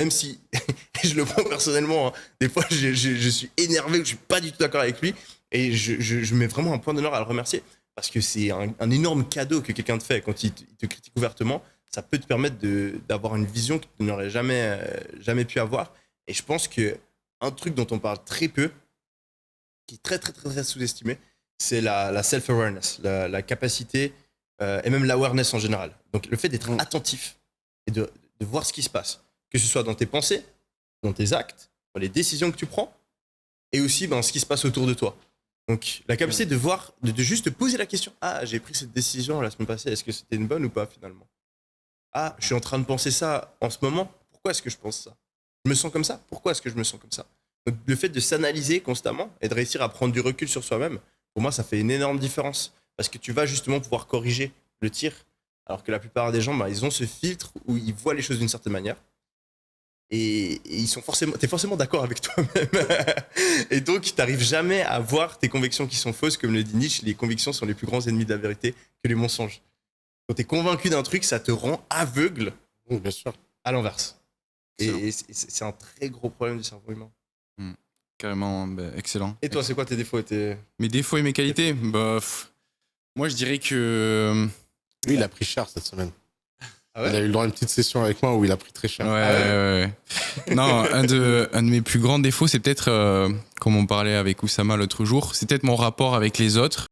même si je le prends personnellement, hein, des fois je suis énervé, je suis pas du tout d'accord avec lui, et je mets vraiment un point d'honneur à le remercier, parce que c'est un énorme cadeau que quelqu'un te fait quand il te critique ouvertement. Ça peut te permettre d'avoir une vision que tu n'aurais jamais pu avoir. Et je pense que un truc dont on parle très peu, qui est très très très, très sous-estimé, c'est la self-awareness, la capacité et même l'awareness en général. Donc le fait d'être attentif et de voir ce qui se passe, que ce soit dans tes pensées, dans tes actes, dans les décisions que tu prends, et aussi dans ce qui se passe autour de toi. Donc la capacité de voir, de juste te poser la question, ah, j'ai pris cette décision la semaine passée, est-ce que c'était une bonne ou pas finalement? Ah, je suis en train de penser ça en ce moment, pourquoi est-ce que je pense ça? Je me sens comme ça, pourquoi est-ce que je me sens comme ça? Donc le fait de s'analyser constamment et de réussir à prendre du recul sur soi-même, pour moi ça fait une énorme différence, parce que tu vas justement pouvoir corriger le tir, alors que la plupart des gens, bah, ils ont ce filtre où ils voient les choses d'une certaine manière, et ils sont forcément, t'es forcément d'accord avec toi-même. Et donc, tu n'arrives jamais à voir tes convictions qui sont fausses. Comme le dit Nietzsche, les convictions sont les plus grands ennemis de la vérité que les mensonges. Quand tu es convaincu d'un truc, ça te rend aveugle Bien sûr. à l'inverse. Excellent. Et c'est un très gros problème du cerveau humain. Carrément, excellent. Et toi, c'est quoi tes défauts et tes... Mes défauts et mes qualités? Moi, je dirais que... Lui, il a pris cher cette semaine. Ah ouais? Il a eu le droit à une petite session avec moi où il a pris très cher. Ouais. Non, un de mes plus grands défauts, c'est peut-être, comme on parlait avec Oussama l'autre jour, c'est peut-être mon rapport avec les autres.